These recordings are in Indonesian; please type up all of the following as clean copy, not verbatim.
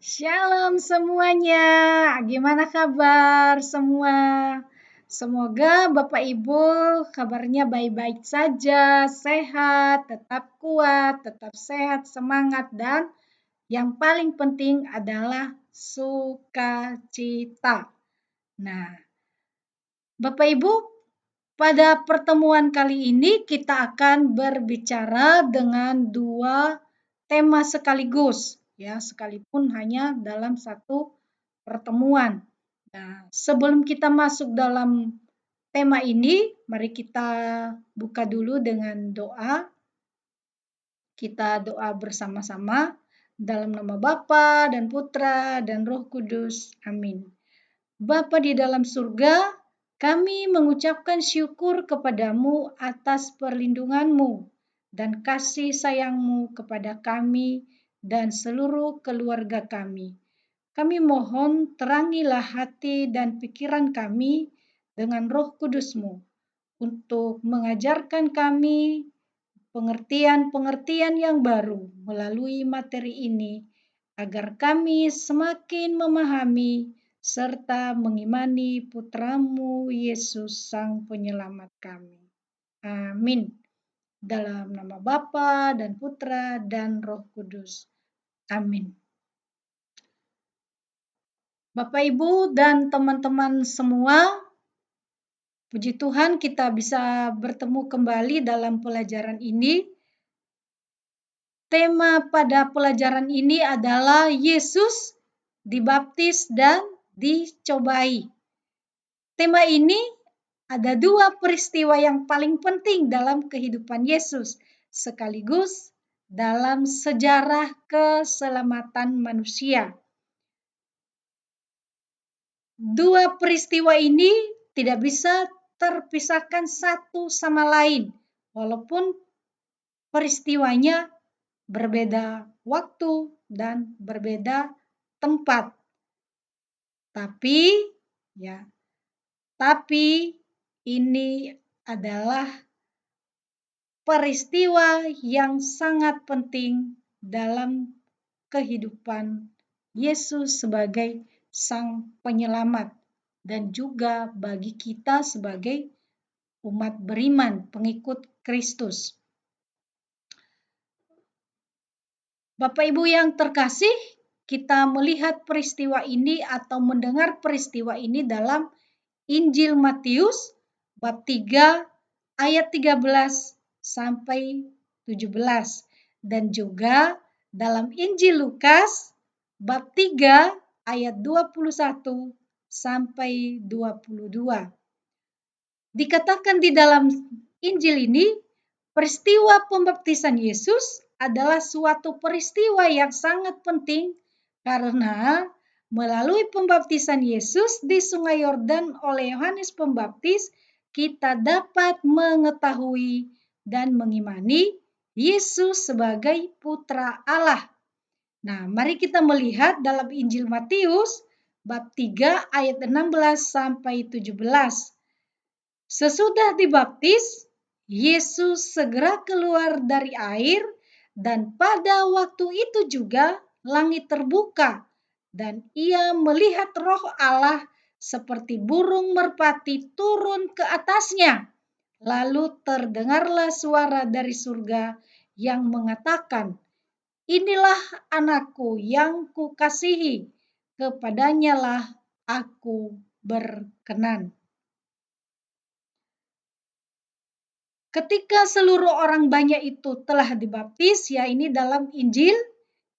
Shalom semuanya, gimana kabar semua? Semoga Bapak Ibu kabarnya baik-baik saja, sehat, tetap kuat, tetap sehat, semangat, dan yang paling penting adalah sukacita. Nah, Bapak Ibu, pada pertemuan kali ini kita akan berbicara dengan dua tema sekaligus, ya, sekalipun hanya dalam satu pertemuan. Nah, sebelum kita masuk dalam tema ini, mari kita buka dulu dengan doa. Kita doa bersama-sama dalam nama Bapa dan Putra dan Roh Kudus. Amin. Bapa di dalam surga, kami mengucapkan syukur kepadamu atas perlindunganmu dan kasih sayangmu kepada kami dan seluruh keluarga kami. Kami mohon terangilah hati dan pikiran kami dengan Roh Kudus-Mu untuk mengajarkan kami pengertian-pengertian yang baru melalui materi ini agar kami semakin memahami serta mengimani Putramu Yesus Sang Penyelamat kami. Amin. Dalam nama Bapa dan Putra dan Roh Kudus. Amin. Bapak Ibu dan teman-teman semua, puji Tuhan kita bisa bertemu kembali dalam pelajaran ini. Tema pada pelajaran ini adalah Yesus dibaptis dan dicobai. Tema ini ada dua peristiwa yang paling penting dalam kehidupan Yesus, sekaligus dalam sejarah keselamatan manusia. Dua peristiwa ini tidak bisa terpisahkan satu sama lain, walaupun peristiwanya berbeda waktu dan berbeda tempat. Tapi ini adalah peristiwa yang sangat penting dalam kehidupan Yesus sebagai Sang Penyelamat dan juga bagi kita sebagai umat beriman, pengikut Kristus. Bapak Ibu yang terkasih, kita melihat peristiwa ini atau mendengar peristiwa ini dalam Injil Matius bab 3 ayat 13 sampai 17 dan juga dalam Injil Lukas bab 3 ayat 21 sampai 22. Dikatakan di dalam Injil ini, peristiwa pembaptisan Yesus adalah suatu peristiwa yang sangat penting karena melalui pembaptisan Yesus di Sungai Yordan oleh Yohanes Pembaptis, kita dapat mengetahui dan mengimani Yesus sebagai Putra Allah. Nah, mari kita melihat dalam Injil Matius bab 3 ayat 16 sampai 17. Sesudah dibaptis, Yesus segera keluar dari air dan pada waktu itu juga langit terbuka dan ia melihat Roh Allah seperti burung merpati turun ke atasnya. Lalu terdengarlah suara dari surga yang mengatakan, "Inilah anakku yang kukasihi, kepadanyalah aku berkenan." Ketika seluruh orang banyak itu telah dibaptis, ya ini dalam Injil,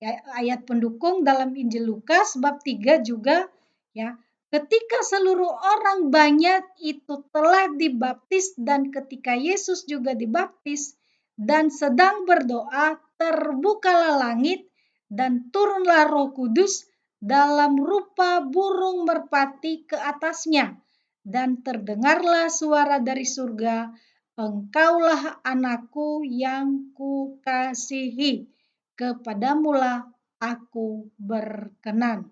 ya, ayat pendukung dalam Injil Lukas bab 3 juga, ya. Ketika seluruh orang banyak itu telah dibaptis dan ketika Yesus juga dibaptis dan sedang berdoa, terbukalah langit dan turunlah Roh Kudus dalam rupa burung merpati ke atasnya dan terdengarlah suara dari surga, "Engkaulah anakku yang kukasihi, kepadamulah aku berkenan."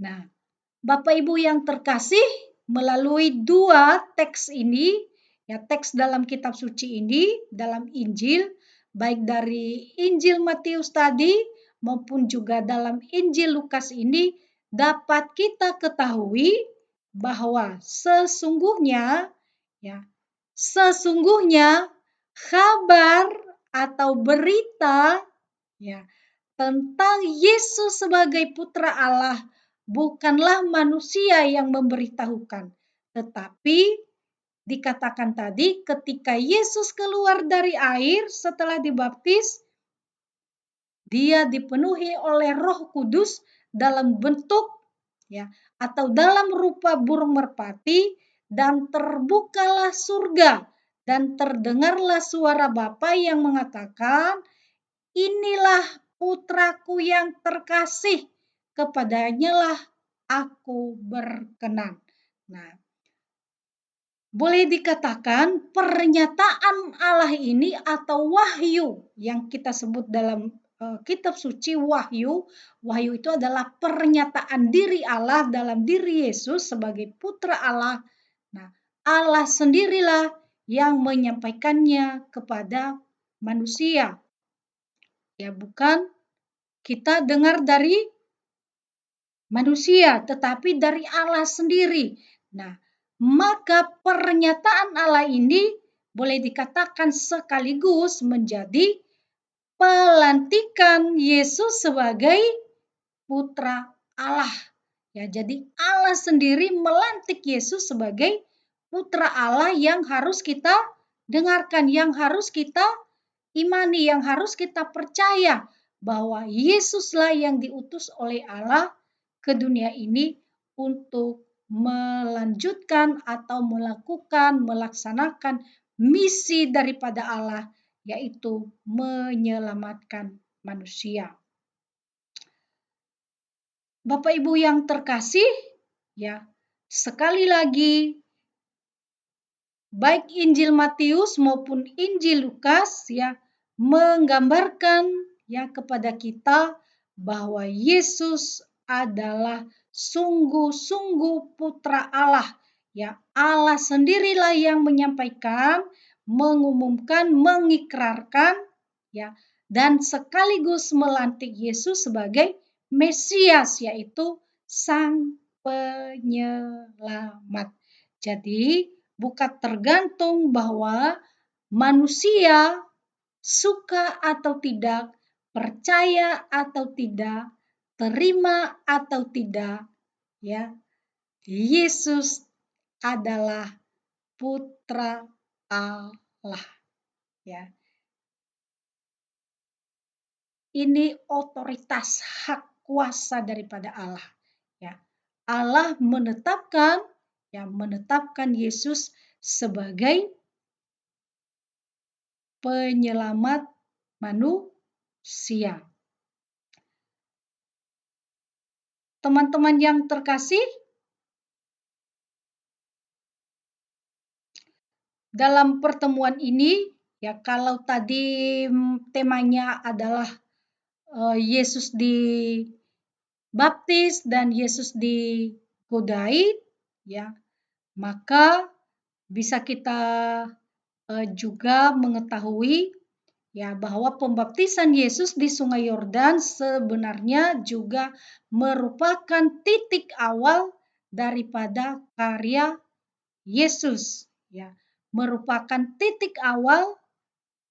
Nah, Bapak Ibu yang terkasih, melalui dua teks ini, ya teks dalam kitab suci ini, dalam Injil, baik dari Injil Matius tadi maupun juga dalam Injil Lukas ini dapat kita ketahui bahwa sesungguhnya kabar atau berita ya tentang Yesus sebagai Putra Allah bukanlah manusia yang memberitahukan, tetapi dikatakan tadi ketika Yesus keluar dari air setelah dibaptis, dia dipenuhi oleh Roh Kudus dalam bentuk atau dalam rupa burung merpati, dan terbukalah surga dan terdengarlah suara Bapa yang mengatakan, "Inilah putraku yang terkasih, kepadanya lah aku berkenan." Nah, boleh dikatakan pernyataan Allah ini atau wahyu yang kita sebut dalam kitab suci wahyu itu adalah pernyataan diri Allah dalam diri Yesus sebagai Putra Allah. Nah, Allah sendirilah yang menyampaikannya kepada manusia. Ya, bukan kita dengar dari manusia, tetapi dari Allah sendiri. Nah, maka pernyataan Allah ini boleh dikatakan sekaligus menjadi pelantikan Yesus sebagai Putra Allah. Ya, jadi Allah sendiri melantik Yesus sebagai Putra Allah yang harus kita dengarkan, yang harus kita imani, yang harus kita percaya bahwa Yesuslah yang diutus oleh Allah ke dunia ini untuk melanjutkan atau melaksanakan misi daripada Allah, yaitu menyelamatkan manusia. Bapak Ibu yang terkasih, ya, sekali lagi baik Injil Matius maupun Injil Lukas menggambarkan kepada kita bahwa Yesus adalah sungguh-sungguh Putra Allah. Allah sendirilah yang menyampaikan, mengumumkan, mengikrarkan dan sekaligus melantik Yesus sebagai Mesias, yaitu Sang Penyelamat. Jadi bukan tergantung bahwa manusia suka atau tidak, percaya atau tidak, terima atau tidak, Yesus adalah Putra Allah. Ini otoritas hak kuasa daripada Allah. Allah menetapkan Yesus sebagai penyelamat manusia. Teman-teman yang terkasih, dalam pertemuan ini kalau tadi temanya adalah Yesus dibaptis dan Yesus digodai, maka bisa kita juga mengetahui bahwa pembaptisan Yesus di Sungai Yordan sebenarnya juga merupakan titik awal daripada karya Yesus, merupakan titik awal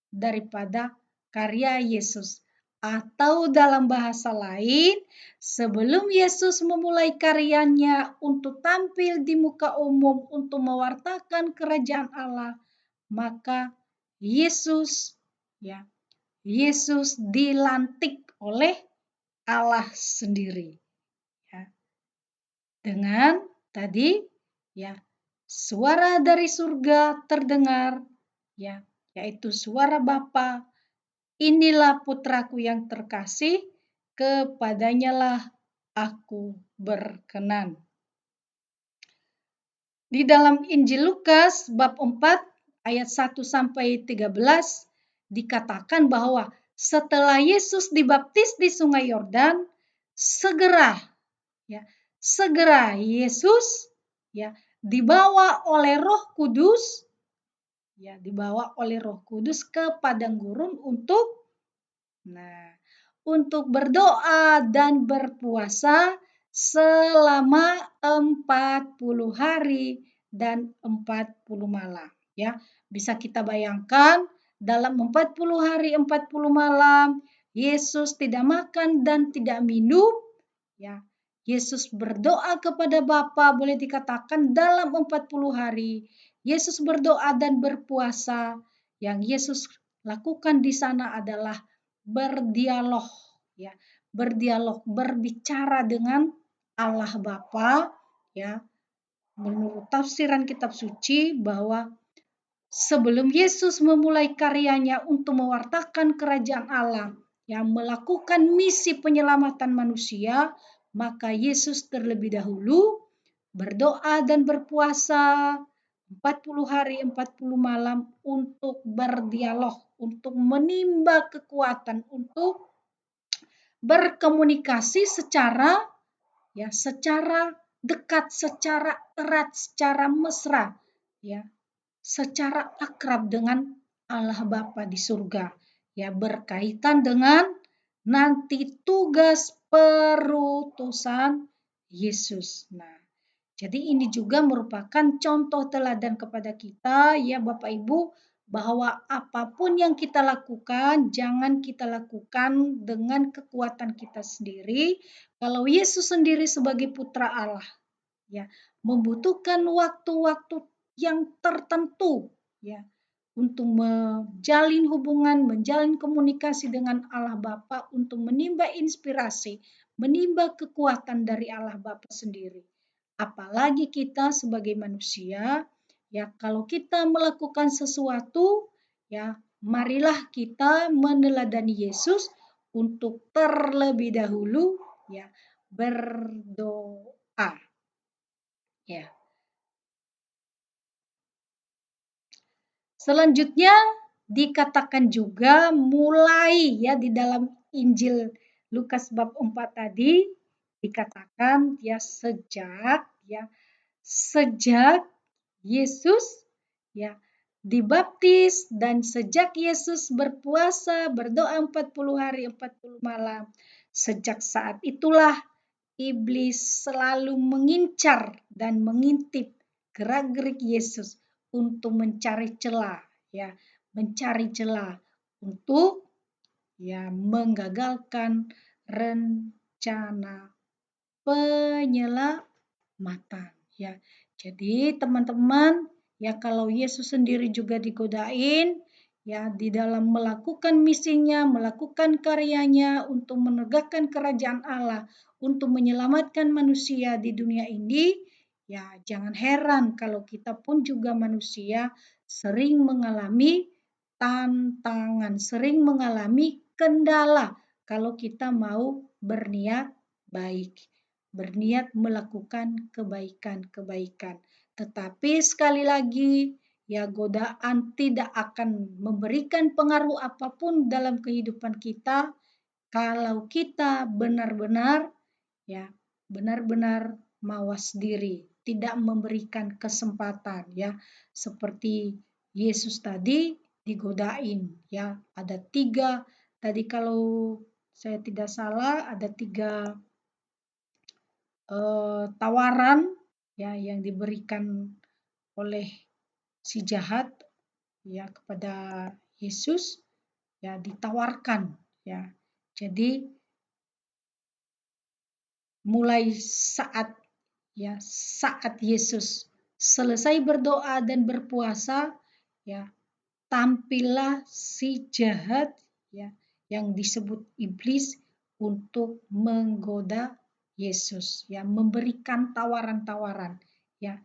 daripada karya Yesus. Atau dalam bahasa lain, sebelum Yesus memulai karyanya untuk tampil di muka umum untuk mewartakan kerajaan Allah, maka Yesus dilantik oleh Allah sendiri. Dengan tadi suara dari surga terdengar, yaitu suara Bapa, "Inilah putraku yang terkasih, kepadanya lah aku berkenan." Di dalam Injil Lukas bab 4 ayat 1 sampai 13 dikatakan bahwa setelah Yesus dibaptis di Sungai Yordan, segera Yesus dibawa oleh Roh Kudus ke padang gurun untuk berdoa dan berpuasa selama 40 hari dan 40 malam. Ya, bisa kita bayangkan dalam 40 hari 40 malam Yesus tidak makan dan tidak minum. Ya, Yesus berdoa kepada Bapa, boleh dikatakan dalam 40 hari. Yesus berdoa dan berpuasa. Yang Yesus lakukan di sana adalah berdialog, ya, berdialog, berbicara dengan Allah Bapa, ya. Menurut tafsiran kitab suci bahwa sebelum Yesus memulai karyanya untuk mewartakan kerajaan Allah, yang melakukan misi penyelamatan manusia, maka Yesus terlebih dahulu berdoa dan berpuasa 40 hari 40 malam untuk berdialog, untuk menimba kekuatan, untuk berkomunikasi secara dekat, secara erat, secara mesra, ya, secara akrab dengan Allah Bapa di surga, ya, berkaitan dengan nanti tugas perutusan Yesus. Nah, jadi ini juga merupakan contoh teladan kepada kita, ya Bapak Ibu, bahwa apapun yang kita lakukan, jangan kita lakukan dengan kekuatan kita sendiri. Kalau Yesus sendiri sebagai putra Allah, ya, membutuhkan waktu-waktu yang tertentu, ya, untuk menjalin hubungan, menjalin komunikasi dengan Allah Bapa, untuk menimba inspirasi, menimba kekuatan dari Allah Bapa sendiri. Apalagi kita sebagai manusia, ya, kalau kita melakukan sesuatu, ya, marilah kita meneladani Yesus untuk terlebih dahulu, ya, berdoa. Ya. Selanjutnya dikatakan juga mulai, ya, di dalam Injil Lukas bab 4 tadi dikatakan, ya, sejak Yesus, ya, dibaptis dan sejak Yesus berpuasa berdoa 40 hari 40 malam, sejak saat itulah iblis selalu mengincar dan mengintip gerak-gerik Yesus untuk mencari celah, ya, mencari celah untuk, ya, menggagalkan rencana penyelamatan, ya. Jadi teman-teman, ya, kalau Yesus sendiri juga digodain, ya, di dalam melakukan misinya, melakukan karyanya untuk menegakkan kerajaan Allah, untuk menyelamatkan manusia di dunia ini, ya, jangan heran kalau kita pun juga manusia sering mengalami tantangan, sering mengalami kendala kalau kita mau berniat baik, berniat melakukan kebaikan-kebaikan. Tetapi sekali lagi, ya, godaan tidak akan memberikan pengaruh apapun dalam kehidupan kita kalau kita benar-benar, ya, benar-benar mawas diri, tidak memberikan kesempatan, ya, seperti Yesus tadi digodain, ya, ada 3 tadi kalau saya tidak salah ada 3 tawaran, ya, yang diberikan oleh si jahat, ya, kepada Yesus, ya, ditawarkan, ya. Jadi mulai saat Yesus selesai berdoa dan berpuasa, ya, tampillah si jahat, ya, yang disebut iblis untuk menggoda Yesus, ya, memberikan tawaran-tawaran, ya.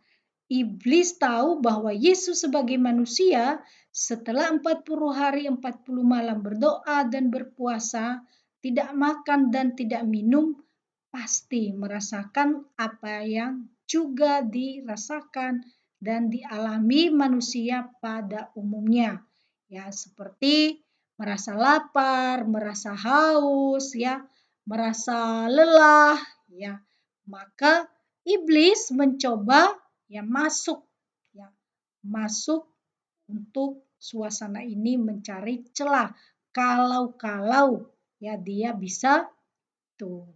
Iblis tahu bahwa Yesus sebagai manusia setelah 40 hari 40 malam berdoa dan berpuasa, tidak makan dan tidak minum, pasti merasakan apa yang juga dirasakan dan dialami manusia pada umumnya. Ya, seperti merasa lapar, merasa haus, ya, merasa lelah, ya. Maka iblis mencoba, ya, masuk untuk suasana ini mencari celah. Kalau ya dia bisa tuh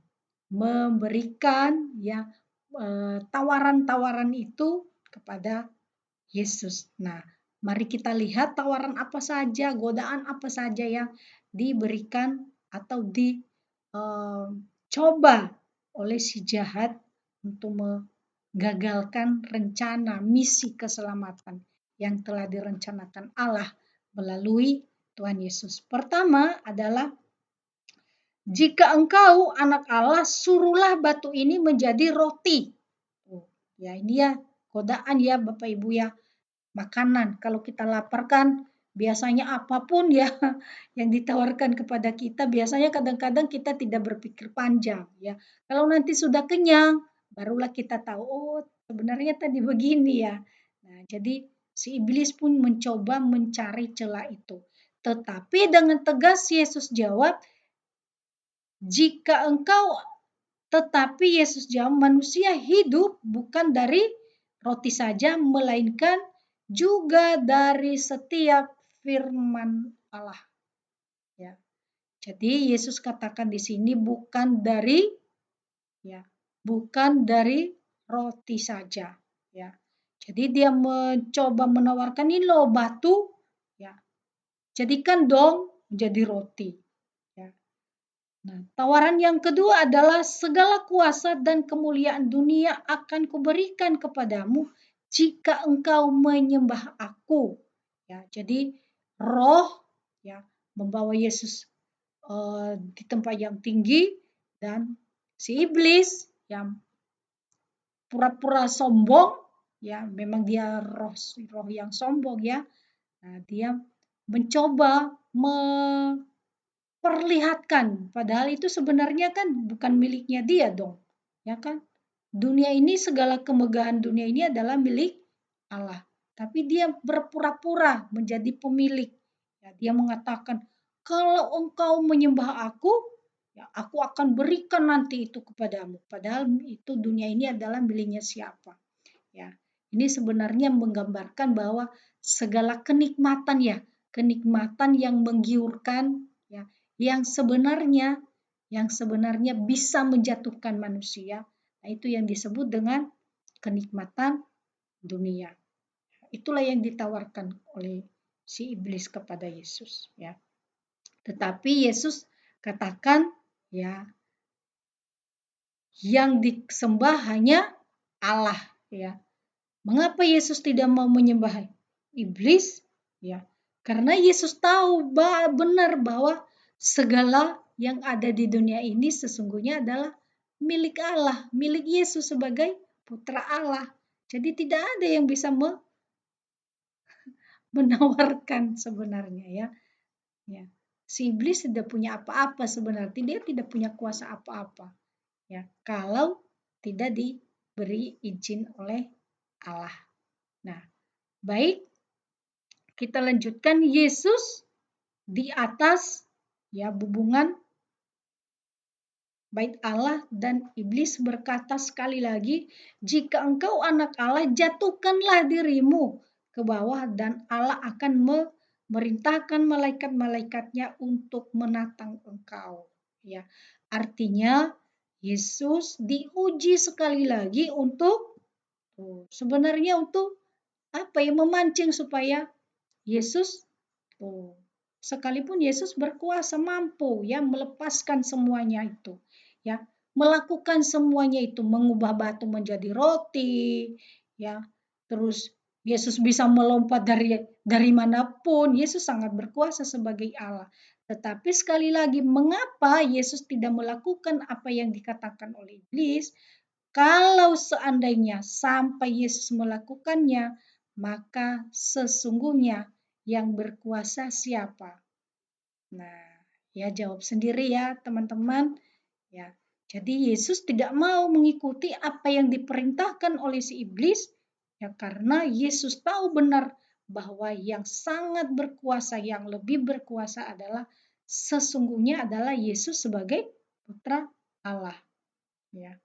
memberikan ya tawaran-tawaran itu kepada Yesus. Nah, mari kita lihat tawaran apa saja, godaan apa saja yang diberikan atau dicoba oleh si jahat untuk menggagalkan rencana misi keselamatan yang telah direncanakan Allah melalui Tuhan Yesus. Pertama adalah jika engkau anak Allah, suruhlah batu ini menjadi roti. Ya ini ya godaan ya Bapak Ibu ya. Makanan, kalau kita lapar kan biasanya apapun ya yang ditawarkan kepada kita, biasanya kadang-kadang kita tidak berpikir panjang ya. Kalau nanti sudah kenyang, barulah kita tahu, oh sebenarnya tadi begini ya. Nah, jadi si iblis pun mencoba mencari celah itu. Tetapi dengan tegas Yesus jawab, jika engkau tetapi Yesus jawab, manusia hidup bukan dari roti saja, melainkan juga dari setiap firman Allah. Ya. Jadi Yesus katakan di sini bukan dari roti saja. Ya. Jadi dia mencoba menawarkan ini loh batu, ya, jadikan dong menjadi roti. Ya. Nah, tawaran yang kedua adalah segala kuasa dan kemuliaan dunia akan kuberikan kepadamu jika engkau menyembah aku. Ya, jadi roh ya membawa Yesus di tempat yang tinggi dan si iblis yang pura-pura sombong ya memang dia roh yang sombong ya. Nah, dia mencoba perlihatkan, padahal itu sebenarnya kan bukan miliknya dia dong, ya kan? Dunia ini, segala kemegahan dunia ini adalah milik Allah. Tapi dia berpura-pura menjadi pemilik. Ya, dia mengatakan, kalau engkau menyembah aku, ya aku akan berikan nanti itu kepadamu. Padahal itu dunia ini adalah miliknya siapa. Ya, ini sebenarnya menggambarkan bahwa segala kenikmatan ya, kenikmatan yang menggiurkan ya, yang sebenarnya bisa menjatuhkan manusia. Nah, itu yang disebut dengan kenikmatan dunia. Itulah yang ditawarkan oleh si iblis kepada Yesus ya. Tetapi Yesus katakan ya yang disembah hanya Allah ya. Mengapa Yesus tidak mau menyembah iblis? Ya, karena Yesus tahu benar bahwa segala yang ada di dunia ini sesungguhnya adalah milik Allah, milik Yesus sebagai putra Allah. Jadi tidak ada yang bisa menawarkan sebenarnya ya. Ya. Si iblis tidak punya apa-apa sebenarnya, dia tidak punya kuasa apa-apa. Ya, kalau tidak diberi izin oleh Allah. Nah, baik, kita lanjutkan. Yesus di atas ya hubungan bait Allah dan iblis berkata sekali lagi, jika engkau anak Allah, jatuhkanlah dirimu ke bawah dan Allah akan memerintahkan malaikat-malaikatnya untuk menatang engkau. Ya, artinya Yesus diuji sekali lagi untuk sebenarnya untuk apa ya, memancing supaya Yesus sekalipun Yesus berkuasa mampu ya melepaskan semuanya itu ya, melakukan semuanya itu, mengubah batu menjadi roti ya, terus Yesus bisa melompat dari manapun. Yesus sangat berkuasa sebagai Allah. Tetapi sekali lagi, mengapa Yesus tidak melakukan apa yang dikatakan oleh iblis? Kalau seandainya sampai Yesus melakukannya, maka sesungguhnya yang berkuasa siapa? Nah, ya jawab sendiri ya teman-teman. Ya, jadi Yesus tidak mau mengikuti apa yang diperintahkan oleh si iblis, ya karena Yesus tahu benar bahwa yang sangat berkuasa, yang lebih berkuasa adalah sesungguhnya adalah Yesus sebagai putra Allah. Ya.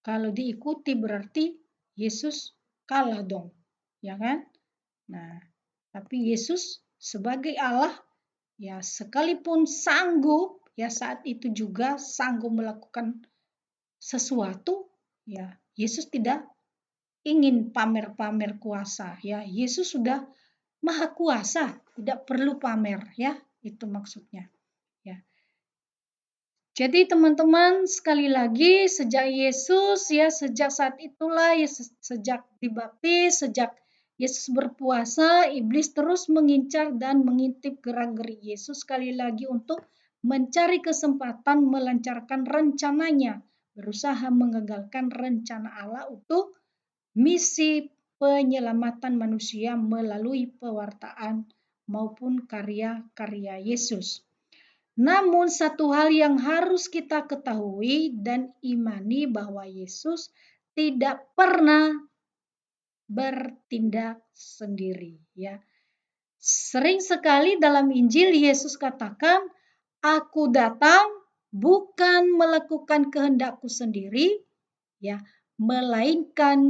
Kalau diikuti berarti Yesus kalah dong, ya kan? Nah, tapi Yesus sebagai Allah Ya, sekalipun sanggup, ya saat itu juga sanggup melakukan sesuatu, ya Yesus tidak ingin pamer-pamer kuasa, ya Yesus sudah maha kuasa, tidak perlu pamer, ya itu maksudnya. Ya. Jadi teman-teman sekali lagi sejak Yesus ya sejak saat itulah ya sejak dibaptis, sejak Yesus berpuasa, iblis terus mengincar dan mengintip gerak-gerik Yesus sekali lagi untuk mencari kesempatan melancarkan rencananya, berusaha menggagalkan rencana Allah untuk misi penyelamatan manusia melalui pewartaan maupun karya-karya Yesus. Namun satu hal yang harus kita ketahui dan imani bahwa Yesus tidak pernah bertindak sendiri, ya. Sering sekali dalam Injil Yesus katakan, "Aku datang bukan melakukan kehendakku sendiri, ya, melainkan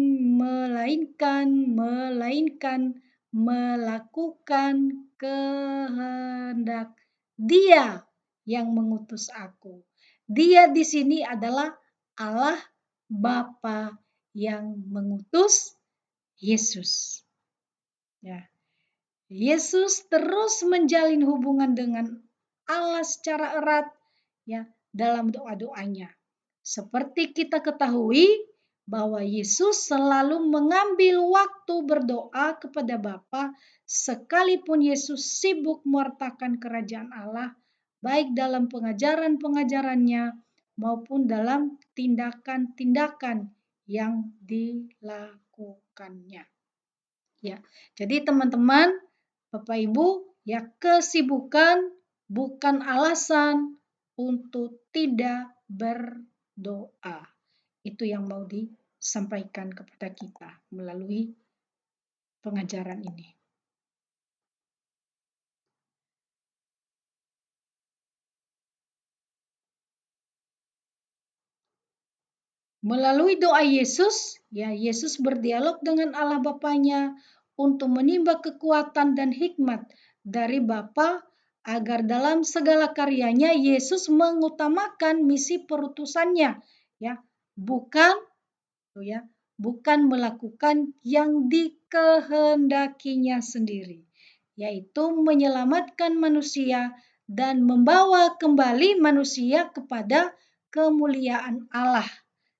melakukan kehendak Dia yang mengutus aku." Dia di sini adalah Allah Bapa yang mengutus Yesus. Ya. Yesus terus menjalin hubungan dengan Allah secara erat ya dalam doa-doanya. Seperti kita ketahui bahwa Yesus selalu mengambil waktu berdoa kepada Bapa sekalipun Yesus sibuk mewartakan kerajaan Allah baik dalam pengajaran-pengajarannya maupun dalam tindakan-tindakan yang dilakukannya. Ya, jadi teman-teman, Bapak Ibu, ya kesibukan bukan alasan untuk tidak berdoa. Itu yang mau disampaikan kepada kita melalui pengajaran ini. Melalui doa Yesus, ya Yesus berdialog dengan Allah Bapanya untuk menimba kekuatan dan hikmat dari Bapa agar dalam segala karyanya Yesus mengutamakan misi perutusannya, ya, bukan ya, bukan melakukan yang dikehendakinya sendiri, yaitu menyelamatkan manusia dan membawa kembali manusia kepada kemuliaan Allah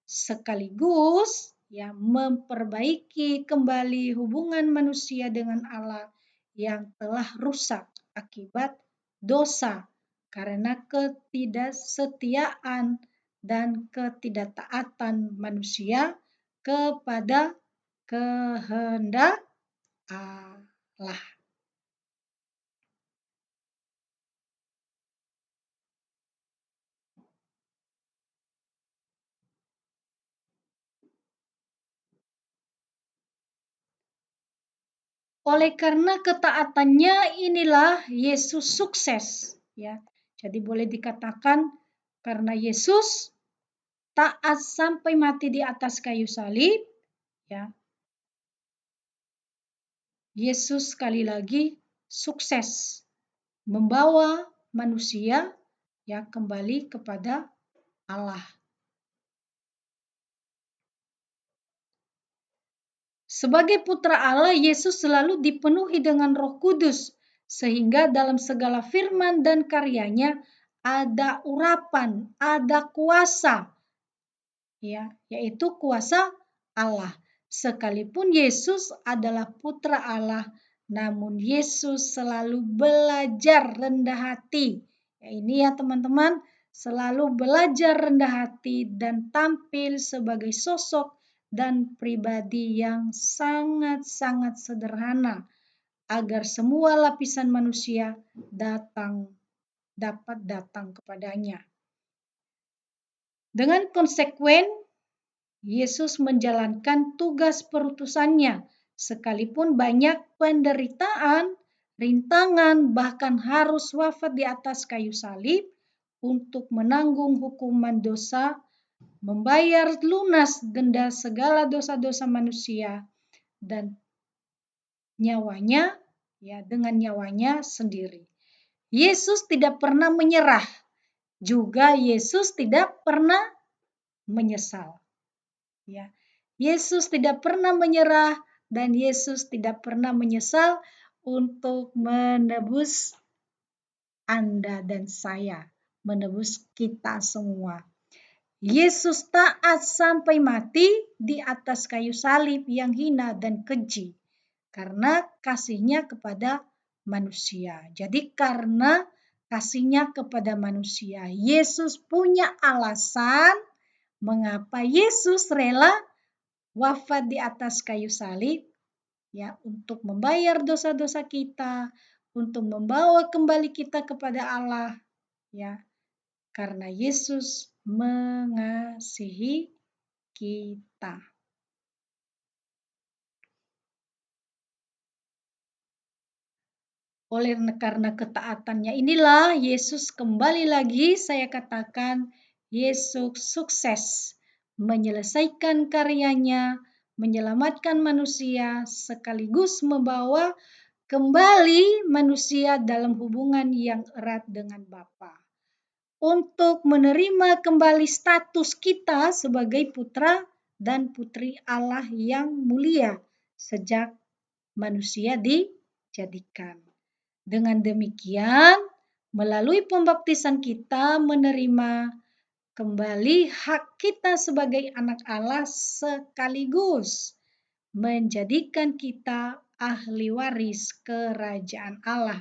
sekaligus ya memperbaiki kembali hubungan manusia dengan Allah yang telah rusak akibat dosa karena ketidaksetiaan dan ketidaktaatan manusia kepada kehendak Allah. Oleh karena ketaatannya inilah Yesus sukses, ya. Jadi boleh dikatakan karena Yesus taat sampai mati di atas kayu salib, ya. Yesus sekali lagi sukses membawa manusia ya kembali kepada Allah. Sebagai putra Allah, Yesus selalu dipenuhi dengan Roh Kudus, sehingga dalam segala firman dan karyanya ada urapan, ada kuasa, ya, yaitu kuasa Allah. Sekalipun Yesus adalah putra Allah, namun Yesus selalu belajar rendah hati. Ya, ini ya teman-teman, selalu belajar rendah hati dan tampil sebagai sosok dan pribadi yang sangat-sangat sederhana agar semua lapisan manusia dapat datang kepadanya. Dengan konsekuen, Yesus menjalankan tugas perutusannya sekalipun banyak penderitaan, rintangan, bahkan harus wafat di atas kayu salib untuk menanggung hukuman dosa, membayar lunas denda segala dosa-dosa manusia dan nyawanya ya dengan nyawanya sendiri. Yesus tidak pernah menyerah. Juga Yesus tidak pernah menyesal. Ya. Yesus tidak pernah menyerah dan Yesus tidak pernah menyesal untuk menebus Anda dan saya, menebus kita semua. Yesus taat sampai mati di atas kayu salib yang hina dan keji karena kasihnya kepada manusia. Jadi karena kasihnya kepada manusia, Yesus punya alasan mengapa Yesus rela wafat di atas kayu salib, ya, untuk membayar dosa-dosa kita, untuk membawa kembali kita kepada Allah, ya. Karena Yesus mengasihi kita. Oleh karena ketaatannya inilah Yesus kembali lagi saya katakan Yesus sukses menyelesaikan karyanya, menyelamatkan manusia sekaligus membawa kembali manusia dalam hubungan yang erat dengan Bapa. Untuk menerima kembali status kita sebagai putra dan putri Allah yang mulia sejak manusia dijadikan. Dengan demikian, melalui pembaptisan kita menerima kembali hak kita sebagai anak Allah sekaligus menjadikan kita ahli waris kerajaan Allah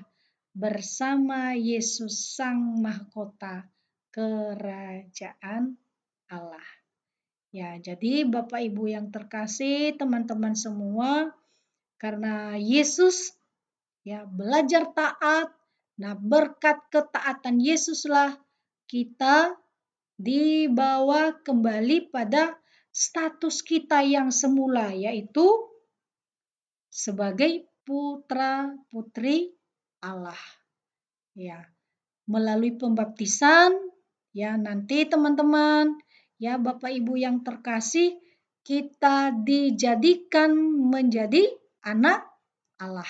bersama Yesus Sang Mahkota kerajaan Allah. Ya, jadi Bapak Ibu yang terkasih, teman-teman semua, karena Yesus ya belajar taat, nah berkat ketaatan Yesuslah kita dibawa kembali pada status kita yang semula, yaitu sebagai putra putri Allah. Ya, melalui pembaptisan, ya nanti teman-teman, ya Bapak Ibu yang terkasih, kita dijadikan menjadi anak Allah.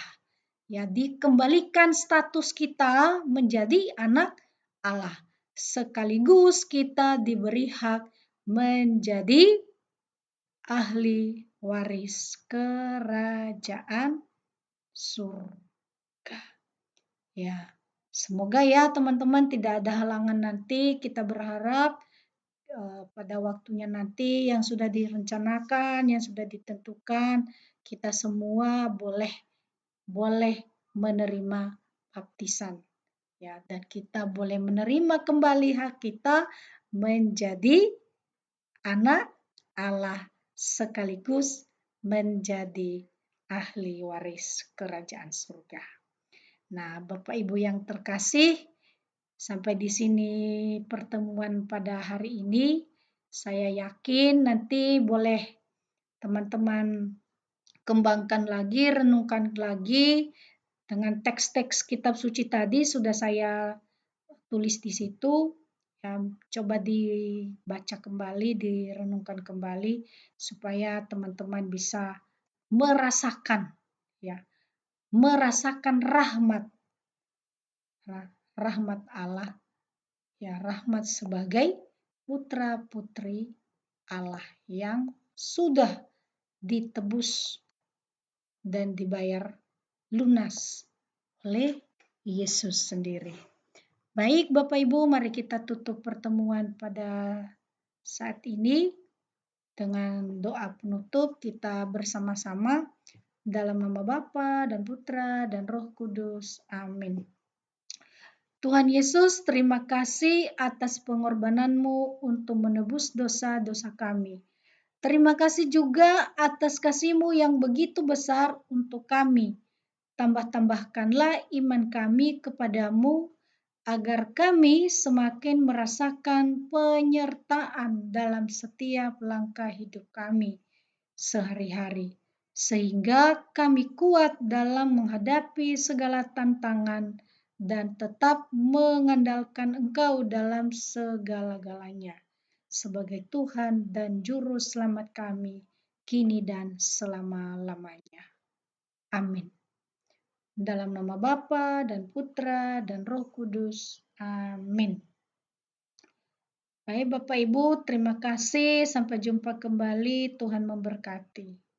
Ya, dikembalikan status kita menjadi anak Allah. Sekaligus kita diberi hak menjadi ahli waris kerajaan surga. Ya, semoga ya teman-teman tidak ada halangan nanti. Kita berharap pada waktunya nanti yang sudah direncanakan, yang sudah ditentukan, kita semua boleh menerima baptisan, ya, dan kita boleh menerima kembali hak kita menjadi anak Allah sekaligus menjadi ahli waris kerajaan surga. Nah, Bapak Ibu yang terkasih, sampai di sini pertemuan pada hari ini. Saya yakin nanti boleh teman-teman kembangkan lagi, renungkan lagi dengan teks-teks kitab suci tadi sudah saya tulis di situ. Ya, coba dibaca kembali, direnungkan kembali supaya teman-teman bisa merasakan, ya, merasakan rahmat Allah, ya, rahmat sebagai putra-putri Allah yang sudah ditebus dan dibayar lunas oleh Yesus sendiri. Baik Bapak Ibu, mari kita tutup pertemuan pada saat ini dengan doa penutup kita bersama-sama dalam nama Bapa dan Putra dan Roh Kudus. Amin. Tuhan Yesus, terima kasih atas pengorbanan-Mu untuk menebus dosa-dosa kami. Terima kasih juga atas kasih-Mu yang begitu besar untuk kami. Tambah-tambahkanlah iman kami kepadamu agar kami semakin merasakan penyertaan dalam setiap langkah hidup kami sehari-hari, sehingga kami kuat dalam menghadapi segala tantangan dan tetap mengandalkan Engkau dalam segala-galanya sebagai Tuhan dan Juru Selamat kami, kini dan selama-lamanya. Amin. Dalam nama Bapa dan Putra dan Roh Kudus. Amin. Baik Bapak Ibu, terima kasih. Sampai jumpa kembali. Tuhan memberkati.